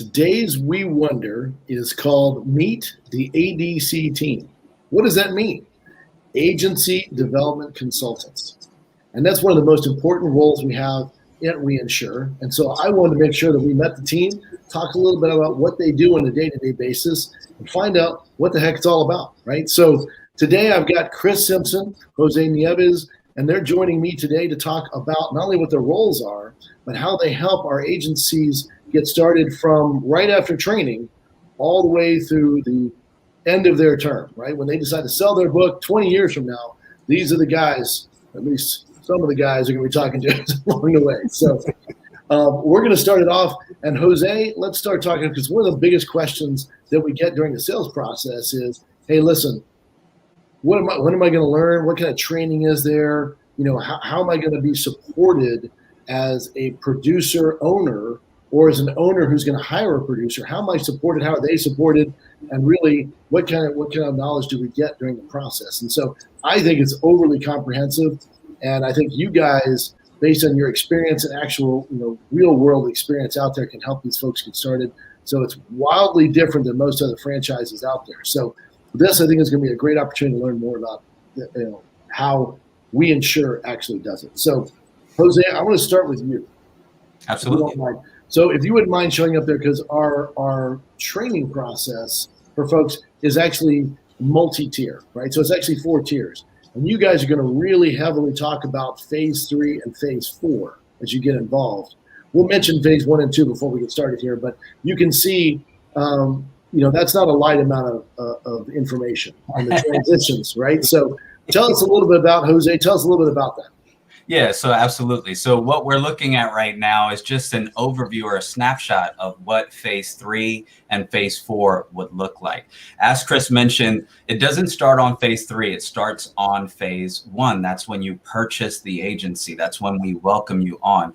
Today's We Wonder is called Meet the ADC Team. What does that mean? Agency Development Consultants. And that's one of the most important roles we have at Reinsure. And so I wanted to make sure that we met the team, talk a little bit about what they do on a day-to-day basis, and find out what the heck it's all about, right? So today I've got Chris Simpson, Jose Nieves, and they're joining me today to talk about not only what their roles are, but how they help our agencies get started from right after training all the way through the end of their term, right? When they decide to sell their book 20 years from now, these are the guys, at least some of the guys are going to be talking to us along the way. So we're going to start it off. And Jose, let's start talking, because one of the biggest questions that we get during the sales process is, hey, listen, what am I going to learn? What kind of training is there? You know, how am I going to be supported as a producer owner, or as an owner who's going to hire a producer? How am I supported? How are they supported? And really, what kind of knowledge do we get during the process? And so I think it's overly comprehensive. And I think you guys, based on your experience and actual, real world experience out there, can help these folks get started. So it's wildly different than most other franchises out there. So this, I think, is going to be a great opportunity to learn more about how Reinsure actually does it. So Jose, I want to start with you. Absolutely. So if you wouldn't mind showing up there, because our training process for folks is actually multi-tier, right? So it's actually 4 tiers. And you guys are going to really heavily talk about phase 3 and phase 4 as you get involved. We'll mention phase 1 and 2 before we get started here, but you can see, that's not a light amount of information on the transitions, right? So tell us a little bit about, Jose, tell us a little bit about that. Yeah, so absolutely. So what we're looking at right now is just an overview or a snapshot of what phase 3 and phase 4 would look like. As Chris mentioned, it doesn't start on phase 3. It starts on phase 1. That's when you purchase the agency. That's when we welcome you on.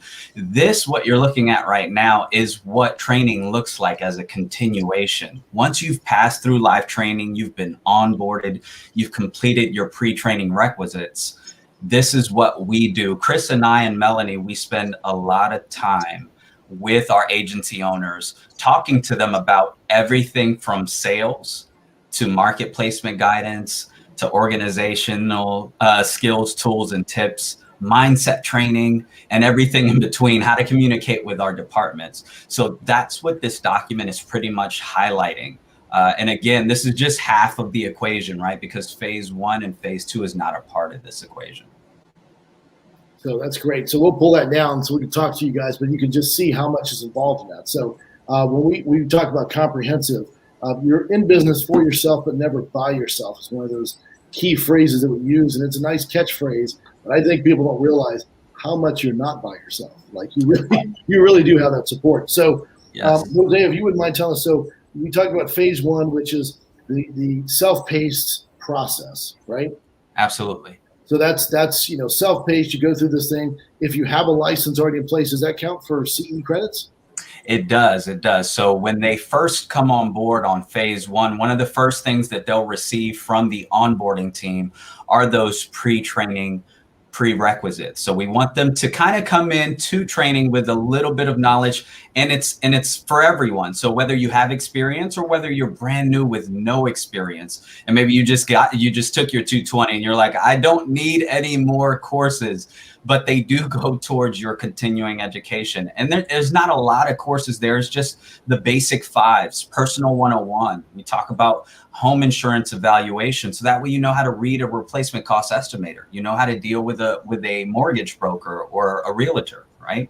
What you're looking at right now is what training looks like as a continuation. Once you've passed through live training, you've been onboarded, you've completed your pre-training requisites. This is what we do. Chris and I and Melanie, we spend a lot of time with our agency owners, talking to them about everything from sales to market placement guidance to organizational skills, tools, and tips, mindset training, and everything in between, how to communicate with our departments. So that's what this document is pretty much highlighting. And again, this is just half of the equation, right? Because phase 1 and phase 2 is not a part of this equation. So that's great. So we'll pull that down so we can talk to you guys, but you can just see how much is involved in that. So when we talk about comprehensive, you're in business for yourself, but never by yourself. It's one of those key phrases that we use, and it's a nice catchphrase, but I think people don't realize how much you're not by yourself. Like you really do have that support. So yes. Jose, if you wouldn't mind telling us, so we talked about phase 1, which is the self-paced process, right? Absolutely. So that's self-paced. You go through this thing. If you have a license already in place, does that count for CE credits? It does. It does. So when they first come on board on phase 1, one of the first things that they'll receive from the onboarding team are those pre-training prerequisites. So we want them to kind of come into training with a little bit of knowledge, and it's for everyone. So whether you have experience or whether you're brand new with no experience, and maybe you just took your 220 and you're like, I don't need any more courses, but they do go towards your continuing education. And there's not a lot of courses. There's just the basic 5s, personal 101. We talk about home insurance evaluation. So that way, you know how to read a replacement cost estimator. You know how to deal with a mortgage broker or a realtor, right?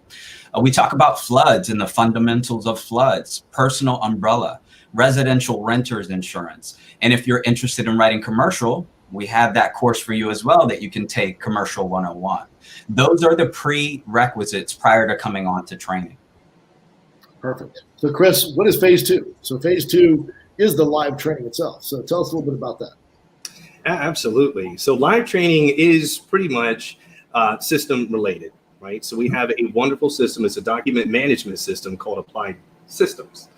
We talk about floods and the fundamentals of floods, personal umbrella, residential renters insurance. And if you're interested in writing commercial, we have that course for you as well that you can take, Commercial 101. Those are the prerequisites prior to coming on to training. Perfect. So Chris, what is phase 2? So phase 2 is the live training itself. So tell us a little bit about that. Absolutely. So live training is pretty much system related, right? So we have a wonderful system. It's a document management system called Applied Systems.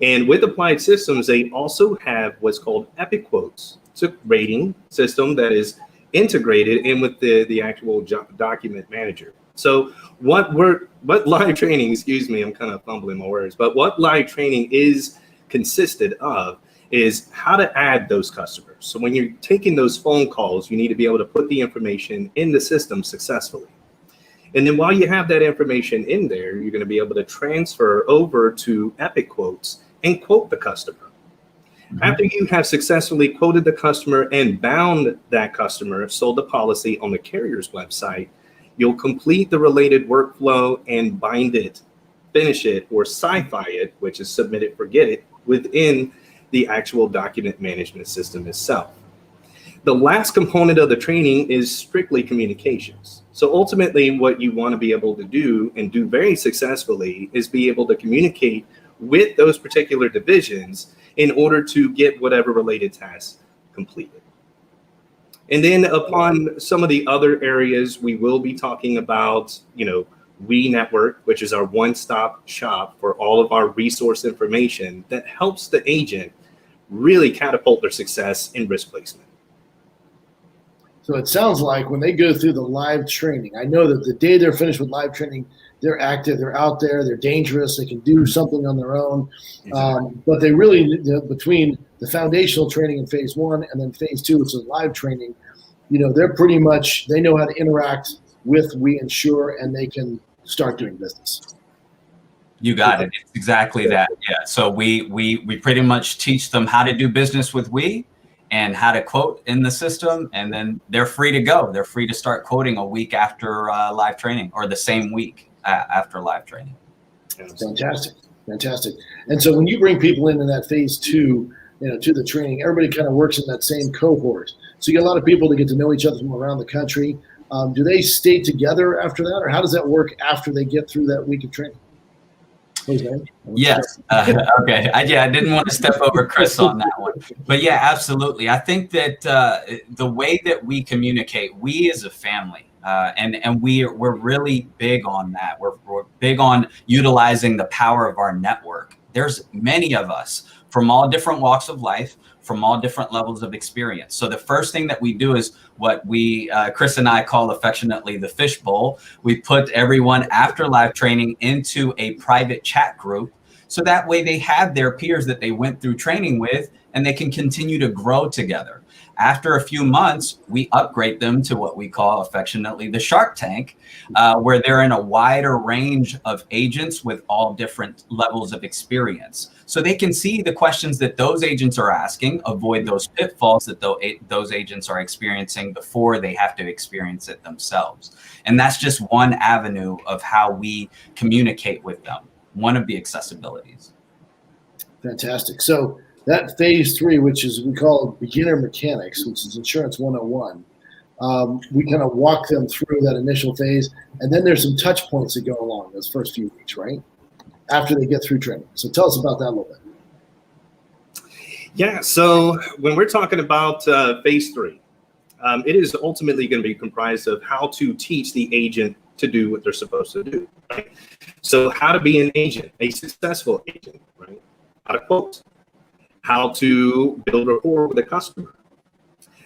And with Applied Systems, they also have what's called Epic Quotes. It's a rating system that is integrated in with the actual document manager. So what live training, excuse me, I'm kind of fumbling my words, but what live training is consisted of is how to add those customers. So when you're taking those phone calls, you need to be able to put the information in the system successfully. And then while you have that information in there, you're going to be able to transfer over to Epic Quotes and quote the customer. Mm-hmm. After you have successfully quoted the customer and bound that customer, sold the policy on the carrier's website, you'll complete the related workflow and bind it, finish it, or sci-fi it, which is submit it, forget it, within the actual document management system itself. The last component of the training is strictly communications. So ultimately, what you want to be able to do and do very successfully is be able to communicate with those particular divisions in order to get whatever related tasks completed. And then upon some of the other areas, we will be talking about, We Network, which is our one-stop shop for all of our resource information that helps the agent really catapult their success in risk placement. So it sounds like when they go through the live training, I know that the day they're finished with live training, they're active, they're out there, they're dangerous, they can do something on their own. Exactly. But they really, between the foundational training in phase 1 and then phase 2, which is live training, they're pretty much, they know how to interact with We Insure and they can start doing business. You got it. It's exactly that. Yeah. So we pretty much teach them how to do business with We and how to quote in the system, and then they're free to go. They're free to start quoting a week after live training, or the same week after live training. Fantastic. And so when you bring people in that phase 2, to the training, everybody kind of works in that same cohort. So you get a lot of people that get to know each other from around the country. Do they stay together after that, or how does that work after they get through that week of training? Yes. Okay. I didn't want to step over Chris on that one, but yeah, absolutely. I think that the way that we communicate, we as a family, and we're really big on that. We're big on utilizing the power of our network. There's many of us from all different walks of life, from all different levels of experience. So the first thing that we do is what we, Chris and I call affectionately the fishbowl. We put everyone after live training into a private chat group. So that way they have their peers that they went through training with, and they can continue to grow together. After a few months, we upgrade them to what we call affectionately the Shark Tank, where they're in a wider range of agents with all different levels of experience. So they can see the questions that those agents are asking, avoid those pitfalls that those agents are experiencing before they have to experience it themselves. And that's just one avenue of how we communicate with them, one of the accessibilities. Fantastic. So that phase 3, which is we call beginner mechanics, which is insurance 101, we kind of walk them through that initial phase, and then there's some touch points that go along those first few weeks, right? After they get through training. So tell us about that a little bit. Yeah, so when we're talking about phase 3, it is ultimately going to be comprised of how to teach the agent to do what they're supposed to do, right? So how to be an agent, a successful agent, right? How to quote, how to build rapport with a customer,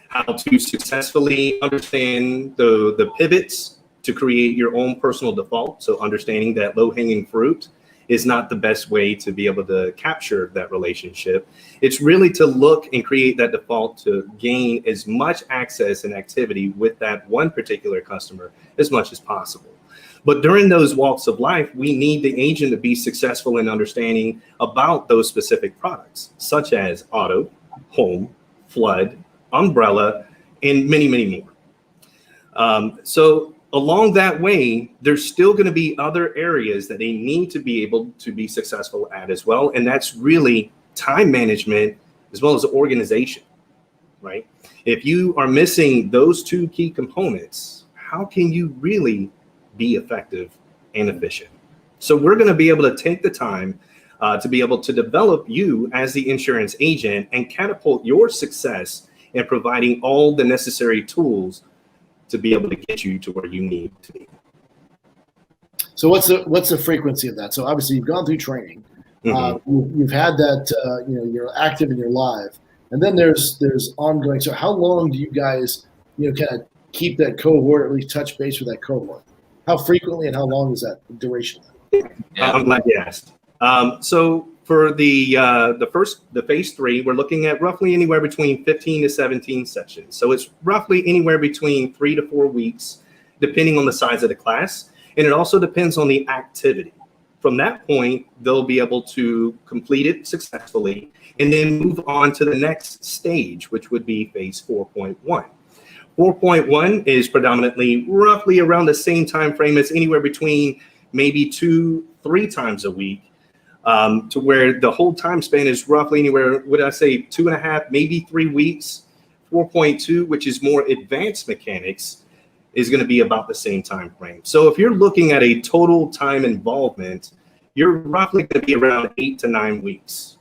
how to successfully understand the pivots to create your own personal default. So understanding that low-hanging fruit is not the best way to be able to capture that relationship. It's really to look and create that default to gain as much access and activity with that one particular customer as much as possible. But during those walks of life, we need the agent to be successful in understanding about those specific products, such as auto, home, flood, umbrella, and many, many more. So along that way, there's still going to be other areas that they need to be able to be successful at as well. And that's really time management as well as organization, right? If you are missing those two key components, how can you really be effective and efficient? So we're going to be able to take the time to be able to develop you as the insurance agent and catapult your success in providing all the necessary tools to be able to get you to where you need to be. So what's the frequency of that? So obviously you've gone through training, you've had that, you're active and you're live, and then there's ongoing. So how long do you guys, kind of keep that cohort, or at least touch base with that cohort? How frequently and how long is that duration? Yeah. I'm glad you asked. So for the phase 3, we're looking at roughly anywhere between 15 to 17 sessions. So it's roughly anywhere between 3 to 4 weeks, depending on the size of the class. And it also depends on the activity. From that point, they'll be able to complete it successfully and then move on to the next stage, which would be phase 4.1. 4.1 is predominantly roughly around the same time frame as anywhere between maybe 2-3 times a week, to where the whole time span is roughly anywhere, would I say 2.5, maybe 3 weeks. 4.2, which is more advanced mechanics, is going to be about the same time frame. So if you're looking at a total time involvement, you're roughly going to be around 8 to 9 weeks.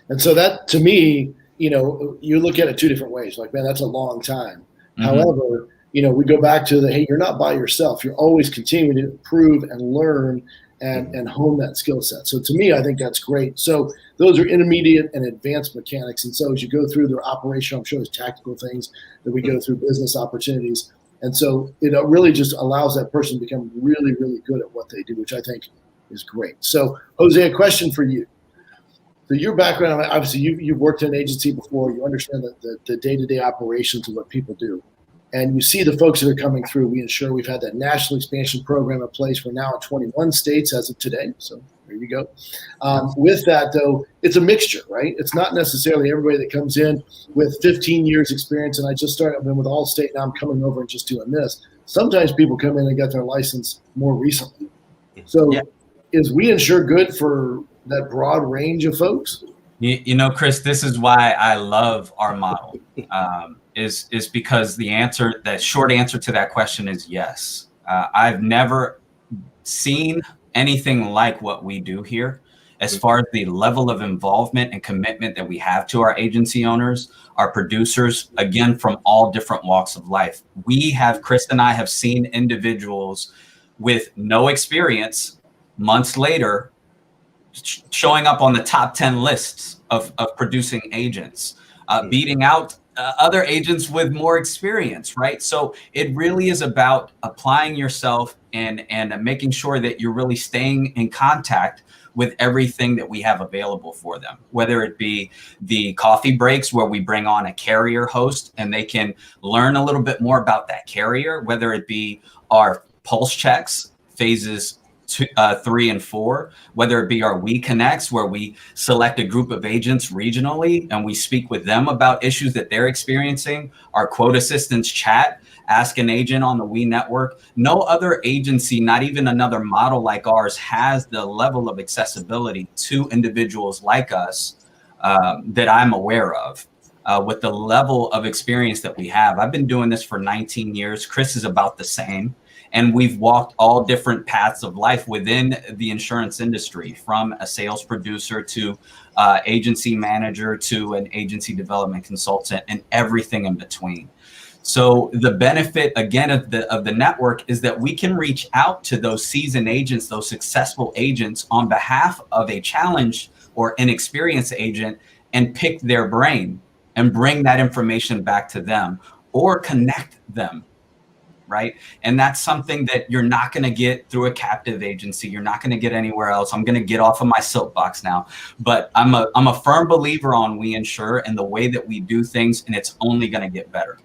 And so that, to me, you look at it two different ways. Like, man, that's a long time. Mm-hmm. However, we go back to hey, you're not by yourself. You're always continuing to improve and learn and hone that skill set. So to me, I think that's great. So those are intermediate and advanced mechanics. And so as you go through their operation, I'm sure there's tactical things that we go through, business opportunities. And so it really just allows that person to become really, really good at what they do, which I think is great. So Jose, a question for you. So your background, obviously you've worked in an agency before. You understand the day-to-day operations of what people do. And you see the folks that are coming through. We ensure we've had that national expansion program in place. We're now in 21 states as of today. So there you go. With that, though, it's a mixture, right? It's not necessarily everybody that comes in with 15 years experience. And I just started, I've been with Allstate. Now I'm coming over and just doing this. Sometimes people come in and get their license more recently. So is We Insure good for that broad range of folks? Chris, this is why I love our model. Is because the short answer to that question is yes. I've never seen anything like what we do here as far as the level of involvement and commitment that we have to our agency owners, our producers, again, from all different walks of life. Chris and I have seen individuals with no experience months later showing up on the top 10 lists of producing agents, beating out other agents with more experience, right? So it really is about applying yourself and making sure that you're really staying in contact with everything that we have available for them, whether it be the coffee breaks where we bring on a carrier host and they can learn a little bit more about that carrier, whether it be our pulse checks, phases 3 and 4, whether it be our We Connects, where we select a group of agents regionally and we speak with them about issues that they're experiencing, our quote assistance chat, ask an agent on the We Network. No other agency, not even another model like ours, has the level of accessibility to individuals like us that I'm aware of. With the level of experience that we have. I've been doing this for 19 years. Chris is about the same. And we've walked all different paths of life within the insurance industry, from a sales producer to agency manager to an agency development consultant and everything in between. So the benefit, again, of the network is that we can reach out to those seasoned agents, those successful agents on behalf of a challenged or inexperienced agent and pick their brain and bring that information back to them or connect them. Right. And that's something that you're not going to get through a captive agency. You're not going to get anywhere else. I'm going to get off of my soapbox now, but I'm a firm believer on We Insure and the way that we do things, and it's only going to get better.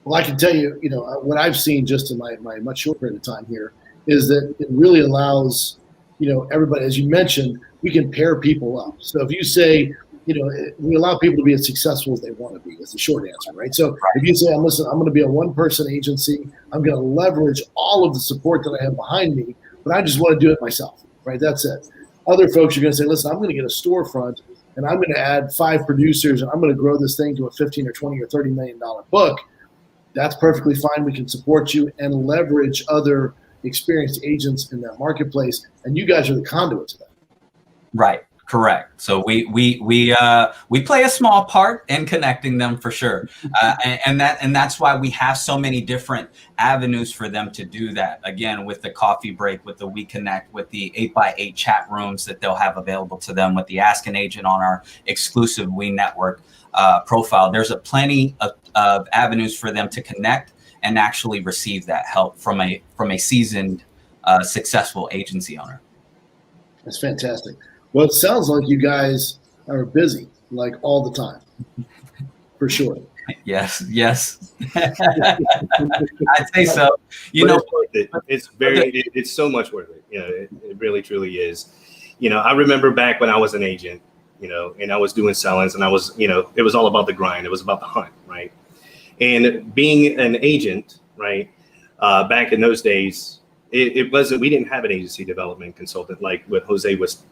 Well, I can tell you, what I've seen just in my much short period of time here is that it really allows, everybody, as you mentioned, we can pair people up. So if you say, we allow people to be as successful as they want to be. That's the short answer, right? So if you say, listen, I'm going to be a one-person agency, I'm going to leverage all of the support that I have behind me, but I just want to do it myself, right? That's it. Other folks are going to say, listen, I'm going to get a storefront, and I'm going to add 5 producers, and I'm going to grow this thing to a 15 or 20 or $30 million book. That's perfectly fine. We can support you and leverage other experienced agents in that marketplace, and you guys are the conduit to that. Right. Correct. So we play a small part in connecting them for sure, and that's why we have so many different avenues for them to do that. Again, with the coffee break, with the We Connect, with the 8x8 chat rooms that they'll have available to them, with the Ask an Agent on our exclusive We Network profile. There's plenty of avenues for them to connect and actually receive that help from a seasoned, successful agency owner. That's fantastic. Well, it sounds like you guys are busy, like all the time, for sure. Yes, I'd say so. It's so much worth it. It really, truly is. I remember back when I was an agent, and I was doing sellings, and I was, it was all about the grind. It was about the hunt, right? And being an agent, right, back in those days, we didn't have an agency development consultant like what Jose was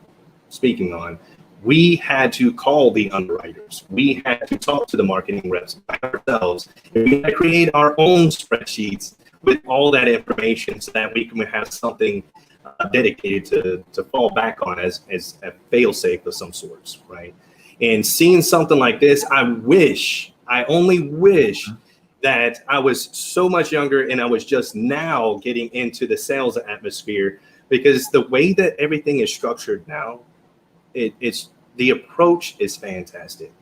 speaking on. We had to call the underwriters. We had to talk to the marketing reps by ourselves. We had to create our own spreadsheets with all that information so that we can have something dedicated to fall back on as a fail-safe of some sorts, right? And seeing something like this, I only wish that I was so much younger and I was just now getting into the sales atmosphere, because the way that everything is structured now, it's the approach is fantastic.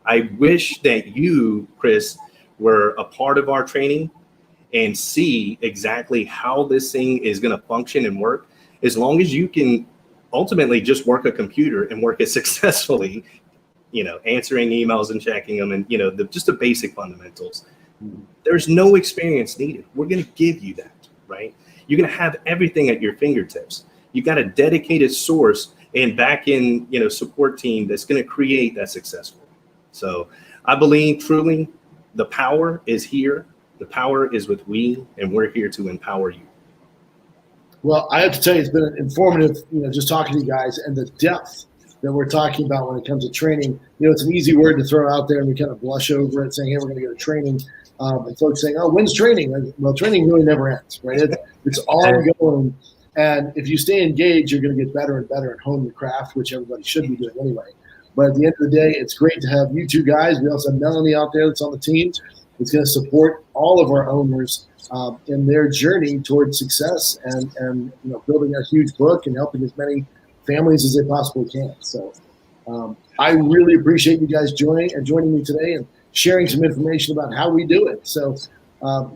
I wish that you, Chris, were a part of our training and see exactly how this thing is going to function and work. As long as you can ultimately just work a computer and work it successfully, answering emails and checking them, and just the basic fundamentals. There's no experience needed. We're going to give you that, right? You're going to have everything at your fingertips. You got a dedicated source and back in, support team that's going to create that successful. So I believe truly the power is here. The power is with we, and we're here to empower you. Well, I have to tell you, it's been informative, just talking to you guys, and the depth that we're talking about when it comes to training. It's an easy word to throw out there, and we kind of blush over it, saying, hey, we're going to go to training. And folks saying, oh, when's training? Well, training really never ends, right? It's ongoing. And if you stay engaged, you're going to get better and better and hone the craft, which everybody should be doing anyway. But at the end of the day, it's great to have you two guys. We also have Melanie out there that's on the team. It's going to support all of our owners in their journey towards success and building a huge book and helping as many families as they possibly can. So I really appreciate you guys joining me today and sharing some information about how we do it. So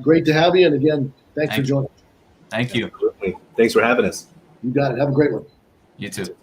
great to have you. And again, thanks for joining. Thank you. Absolutely. Thanks for having us. You got it. Have a great one. You too.